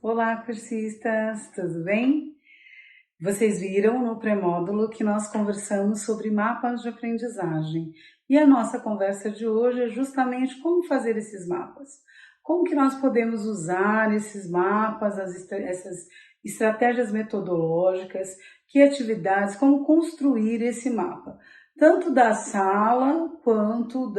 Olá, cursistas, tudo bem? Vocês viram no pré-módulo que nós conversamos sobre mapas de aprendizagem e a nossa conversa de hoje é justamente como fazer esses mapas. Como que nós podemos usar esses mapas, essas estratégias metodológicas, que atividades, como construir esse mapa, tanto da sala quanto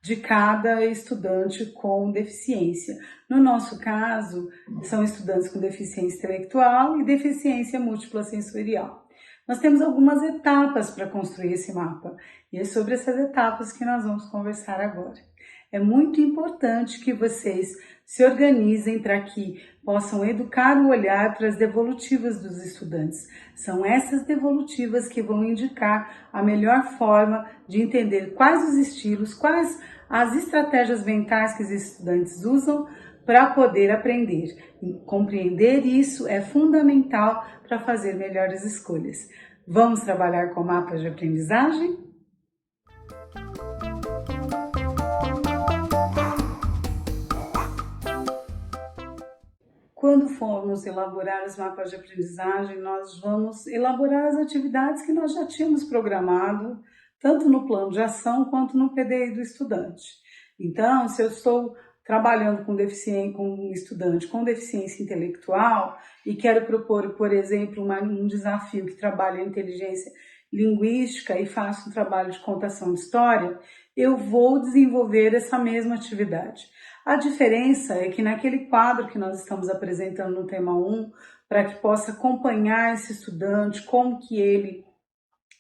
de cada estudante com deficiência. No nosso caso, são estudantes com deficiência intelectual e deficiência múltipla sensorial. Nós temos algumas etapas para construir esse mapa e é sobre essas etapas que nós vamos conversar agora. É muito importante que vocês se organizem para que possam educar o olhar para as devolutivas dos estudantes. São essas devolutivas que vão indicar a melhor forma de entender quais os estilos, quais as estratégias mentais que os estudantes usam para poder aprender. Compreender isso é fundamental para fazer melhores escolhas. Vamos trabalhar com mapas de aprendizagem? Quando formos elaborar os mapas de aprendizagem, nós vamos elaborar as atividades que nós já tínhamos programado, tanto no plano de ação quanto no PDI do estudante. Então, se eu estou trabalhando com um estudante com deficiência intelectual e quero propor, por exemplo, um desafio que trabalha a inteligência linguística e faço um trabalho de contação de história, eu vou desenvolver essa mesma atividade. A diferença é que naquele quadro que nós estamos apresentando no tema 1, para que possa acompanhar esse estudante, como que ele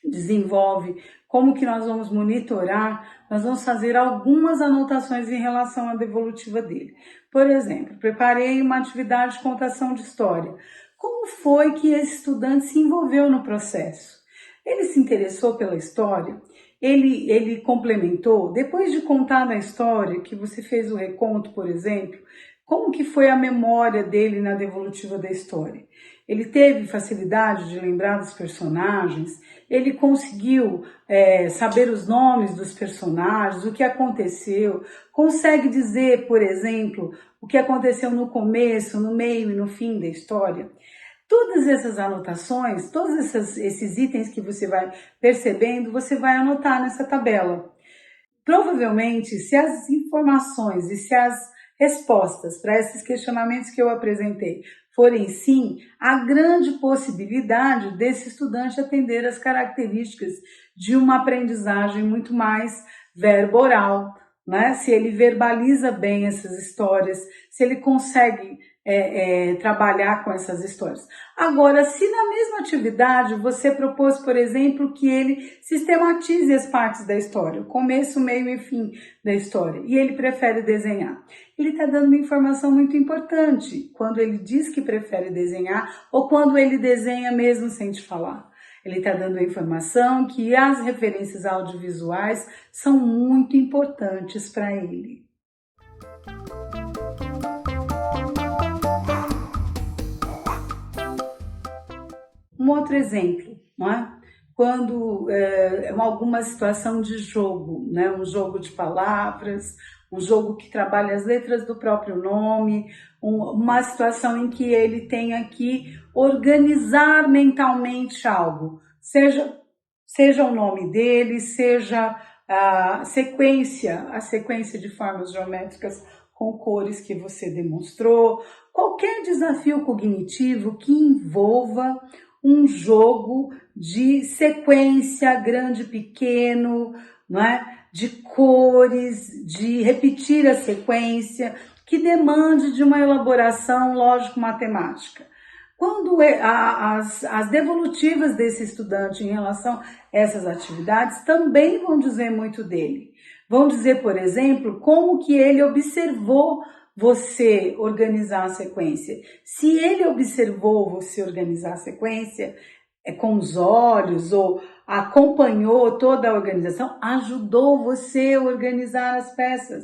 desenvolve, como que nós vamos monitorar, nós vamos fazer algumas anotações em relação à devolutiva dele. Por exemplo, preparei uma atividade de contação de história. Como foi que esse estudante se envolveu no processo? Ele se interessou pela história? Ele complementou? Depois de contar a história, que você fez o reconto, por exemplo, como que foi a memória dele na devolutiva da história? Ele teve facilidade de lembrar dos personagens? Ele conseguiu saber os nomes dos personagens, o que aconteceu? Consegue dizer, por exemplo, o que aconteceu no começo, no meio e no fim da história? Todas essas anotações, todos esses itens que você vai percebendo, você vai anotar nessa tabela. Provavelmente, se as informações e se as respostas para esses questionamentos que eu apresentei forem sim, há grande possibilidade desse estudante atender às características de uma aprendizagem muito mais verbo-oral, né? Se ele verbaliza bem essas histórias, se ele consegue trabalhar com essas histórias. Agora, se na mesma atividade você propôs, por exemplo, que ele sistematize as partes da história, o começo, meio e fim da história, e ele prefere desenhar, ele está dando uma informação muito importante quando ele diz que prefere desenhar ou quando ele desenha mesmo sem te falar. Ele está dando a informação que as referências audiovisuais são muito importantes para ele. Um outro exemplo, não é? Quando alguma situação de jogo, né? Um jogo de palavras, um jogo que trabalha as letras do próprio nome, uma situação em que ele tenha que organizar mentalmente algo, seja o nome dele, seja a sequência de formas geométricas com cores que você demonstrou, qualquer desafio cognitivo que envolva um jogo de sequência grande, pequeno, não é? De cores, de repetir a sequência, que demande de uma elaboração lógico-matemática. Quando as devolutivas desse estudante em relação a essas atividades também vão dizer muito dele. Vão dizer, por exemplo, como que ele observou você organizar a sequência. Se ele observou você organizar a sequência com os olhos ou acompanhou toda a organização, ajudou você a organizar as peças.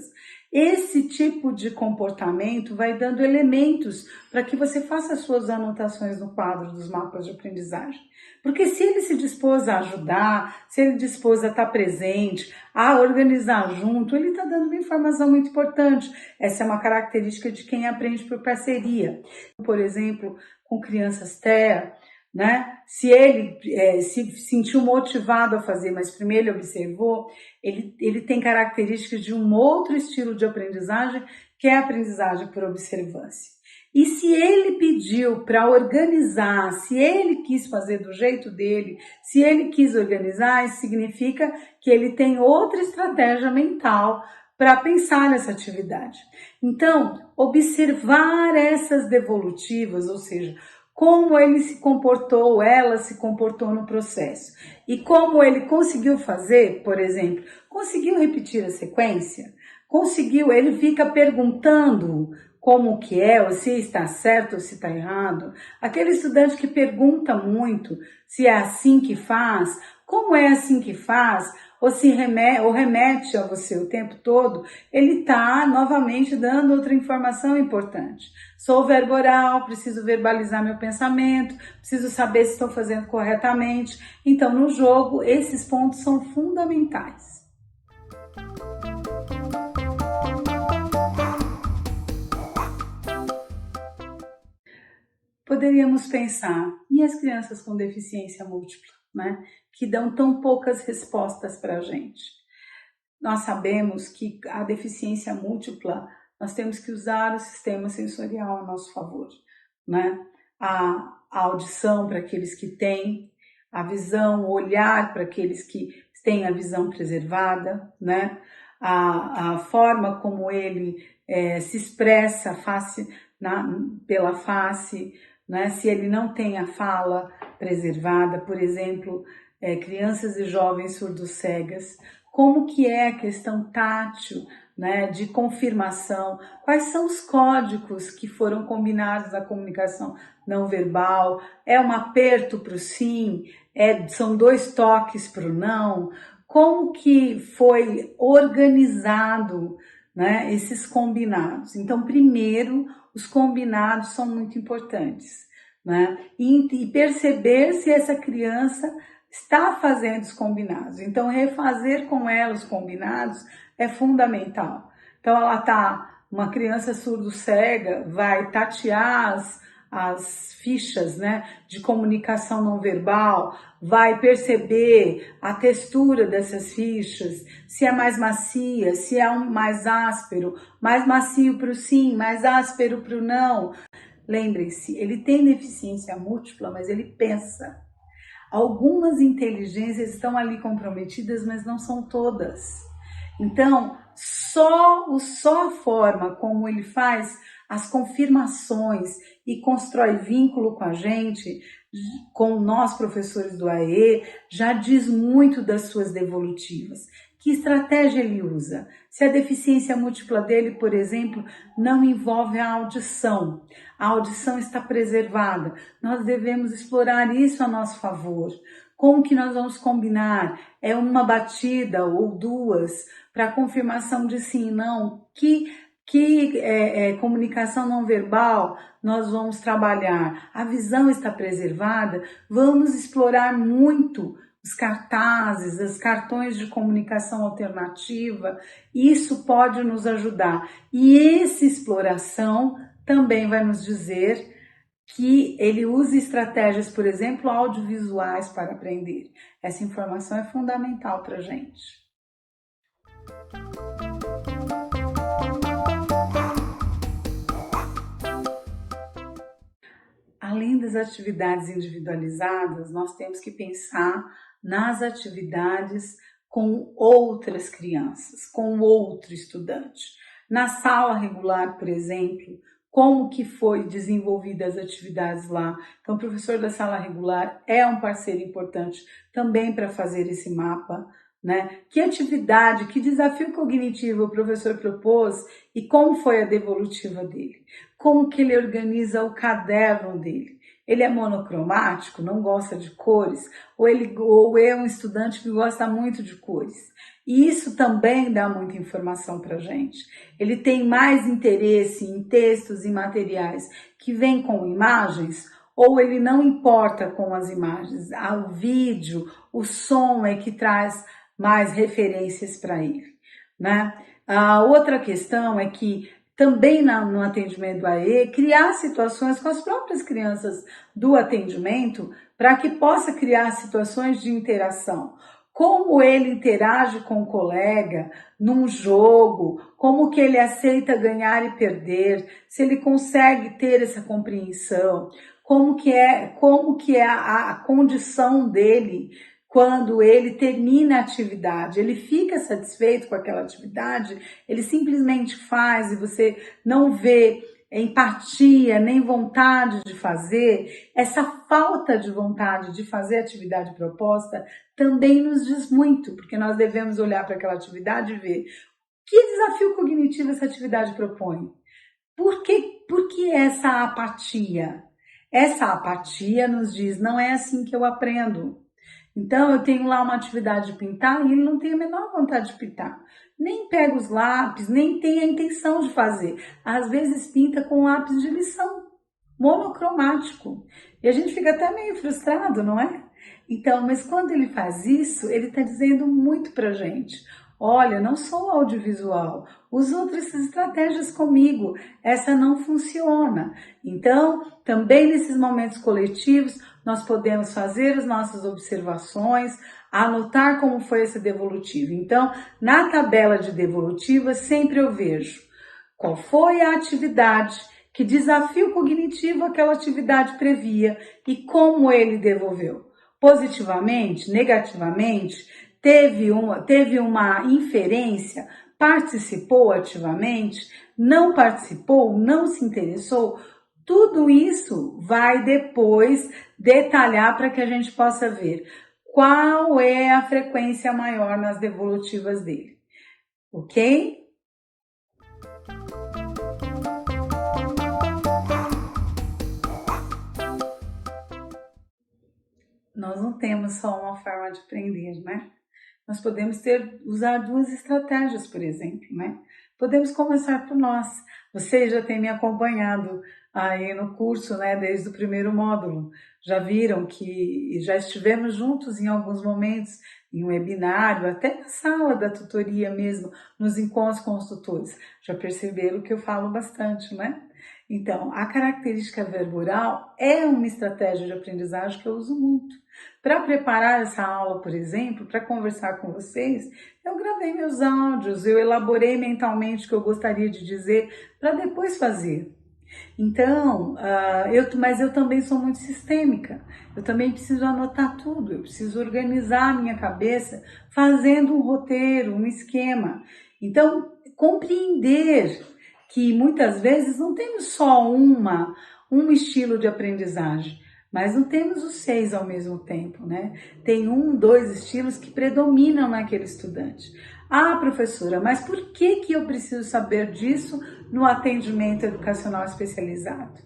Esse tipo de comportamento vai dando elementos para que você faça suas anotações no quadro dos mapas de aprendizagem. Porque se ele se dispôs a ajudar, se ele dispôs a estar presente, a organizar junto, ele está dando uma informação muito importante. Essa é uma característica de quem aprende por parceria. Por exemplo, com crianças TEA, né? Se ele se sentiu motivado a fazer, mas primeiro ele observou, ele tem características de um outro estilo de aprendizagem, que é a aprendizagem por observância. E se ele pediu para organizar, se ele quis fazer do jeito dele, se ele quis organizar, isso significa que ele tem outra estratégia mental para pensar nessa atividade. Então, observar essas devolutivas, ou seja, como ele se comportou, ela se comportou no processo. E como ele conseguiu fazer, por exemplo, conseguiu repetir a sequência? Conseguiu, ele fica perguntando como que é, ou se está certo ou se está errado. Aquele estudante que pergunta muito se é assim que faz, como é assim que faz, ou se remete a você o tempo todo, ele está novamente dando outra informação importante. Sou verbo oral, preciso verbalizar meu pensamento, preciso saber se estou fazendo corretamente. Então, no jogo, esses pontos são fundamentais. Poderíamos pensar, e as crianças com deficiência múltipla, né? Que dão tão poucas respostas para a gente. Nós sabemos que a deficiência múltipla, nós temos que usar o sistema sensorial a nosso favor, né? A audição para aqueles que têm, a visão, o olhar para aqueles que têm a visão preservada, né? A forma como ele se expressa pela face, né? Se ele não tem a fala preservada, por exemplo, crianças e jovens surdos-cegas, como que é a questão tátil, né, de confirmação, quais são os códigos que foram combinados na comunicação não verbal, é um aperto para o sim, são 2 toques para o não, como que foi organizado, né, esses combinados. Então, primeiro, os combinados são muito importantes, né, e perceber se essa criança está fazendo os combinados. Então, refazer com ela os combinados é fundamental. Então, uma criança surdo-cega vai tatear as fichas, né, de comunicação não verbal, vai perceber a textura dessas fichas, se é mais macia, se é mais áspero, mais macio para o sim, mais áspero para o não. Lembrem-se, ele tem deficiência múltipla, mas ele pensa. Algumas inteligências estão ali comprometidas, mas não são todas. Então, só a forma como ele faz as confirmações e constrói vínculo com a gente, com nós professores do AE, já diz muito das suas devolutivas. Que estratégia ele usa? Se a deficiência múltipla dele, por exemplo, não envolve a audição está preservada, nós devemos explorar isso a nosso favor. Como que nós vamos combinar? É uma batida ou 2 para confirmação de sim e não? Que comunicação não verbal nós vamos trabalhar? A visão está preservada? Vamos explorar muito os cartazes, os cartões de comunicação alternativa, isso pode nos ajudar. E essa exploração também vai nos dizer que ele use estratégias, por exemplo, audiovisuais para aprender. Essa informação é fundamental para a gente. Além das atividades individualizadas, nós temos que pensar nas atividades com outras crianças, com outro estudante. Na sala regular, por exemplo, como que foi desenvolvidas as atividades lá. Então, o professor da sala regular é um parceiro importante também para fazer esse mapa, né? Que atividade, que desafio cognitivo o professor propôs e como foi a devolutiva dele? Como que ele organiza o caderno dele? Ele é monocromático, não gosta de cores, ou é um estudante que gosta muito de cores. E isso também dá muita informação para a gente. Ele tem mais interesse em textos e materiais que vêm com imagens, ou ele não importa com as imagens. O vídeo, o som é que traz mais referências para ele, né? A outra questão é que também no atendimento do AE, criar situações com as próprias crianças do atendimento para que possa criar situações de interação. Como ele interage com o colega num jogo, como que ele aceita ganhar e perder, se ele consegue ter essa compreensão, como que é a condição dele quando ele termina a atividade, ele fica satisfeito com aquela atividade, ele simplesmente faz e você não vê empatia nem vontade de fazer. Essa falta de vontade de fazer a atividade proposta também nos diz muito, porque nós devemos olhar para aquela atividade e ver que desafio cognitivo essa atividade propõe. Por que essa apatia? Essa apatia nos diz, não é assim que eu aprendo. Então, eu tenho lá uma atividade de pintar e ele não tem a menor vontade de pintar. Nem pega os lápis, nem tem a intenção de fazer. Às vezes pinta com lápis de lição, monocromático. E a gente fica até meio frustrado, não é? Então, mas quando ele faz isso, ele está dizendo muito pra gente. Olha, não sou audiovisual, usa outras estratégias comigo, essa não funciona. Então, também nesses momentos coletivos, nós podemos fazer as nossas observações, anotar como foi essa devolutiva. Então, na tabela de devolutiva, sempre eu vejo qual foi a atividade, que desafio cognitivo aquela atividade previa e como ele devolveu. Positivamente, negativamente, teve uma inferência, participou ativamente, não participou, não se interessou. Tudo isso vai depois detalhar para que a gente possa ver qual é a frequência maior nas devolutivas dele, ok? Nós não temos só uma forma de aprender, né? Nós podemos usar duas estratégias, por exemplo, né? Podemos começar por nós. Vocês já têm me acompanhado aí no curso, né, desde o primeiro módulo. Já viram que já estivemos juntos em alguns momentos, em um webinário, até na sala da tutoria mesmo, nos encontros com os tutores. Já perceberam que eu falo bastante, né? Então, a característica verboral é uma estratégia de aprendizagem que eu uso muito. Para preparar essa aula, por exemplo, para conversar com vocês, eu gravei meus áudios, eu elaborei mentalmente o que eu gostaria de dizer para depois fazer. Então, mas eu também sou muito sistêmica, eu também preciso anotar tudo, eu preciso organizar a minha cabeça fazendo um roteiro, um esquema. Então, compreender que muitas vezes não temos só um estilo de aprendizagem, mas não temos os 6 ao mesmo tempo, né? Tem 1, 2 estilos que predominam naquele estudante. Ah, professora, mas por que eu preciso saber disso no atendimento educacional especializado?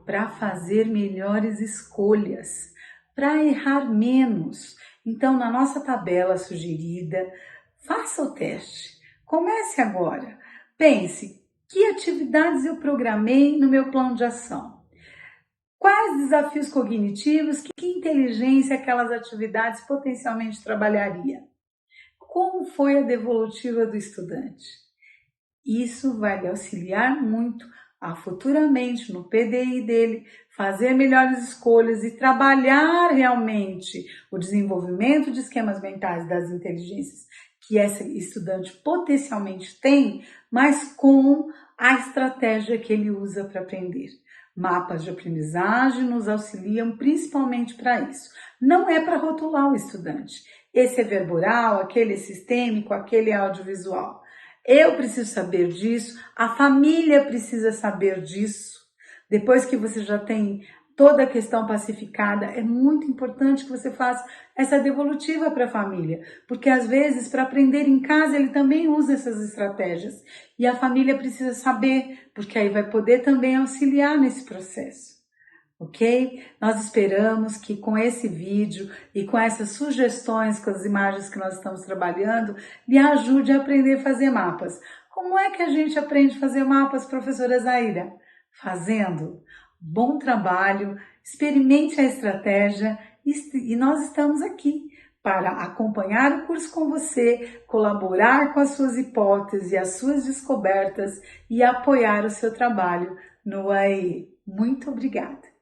Para fazer melhores escolhas, para errar menos. Então, na nossa tabela sugerida, faça o teste. Comece agora. Pense, que atividades eu programei no meu plano de ação? Quais desafios cognitivos, que inteligência aquelas atividades potencialmente trabalharia? Como foi a devolutiva do estudante? Isso vai lhe auxiliar muito a futuramente no PDI dele fazer melhores escolhas e trabalhar realmente o desenvolvimento de esquemas mentais das inteligências que essa estudante potencialmente tem, mas com a estratégia que ele usa para aprender. Mapas de aprendizagem nos auxiliam principalmente para isso. Não é para rotular o estudante. Esse é verboral, aquele é sistêmico, aquele é audiovisual. Eu preciso saber disso, a família precisa saber disso. Depois que você já tem toda a questão pacificada, é muito importante que você faça essa devolutiva para a família, porque às vezes para aprender em casa ele também usa essas estratégias e a família precisa saber, porque aí vai poder também auxiliar nesse processo. ok? Nós esperamos que com esse vídeo e com essas sugestões, com as imagens que nós estamos trabalhando, lhe ajude a aprender a fazer mapas. Como é que a gente aprende a fazer mapas, professora Zaira? Fazendo. Bom trabalho, experimente a estratégia e nós estamos aqui para acompanhar o curso com você, colaborar com as suas hipóteses e as suas descobertas e apoiar o seu trabalho no AE. Muito obrigada!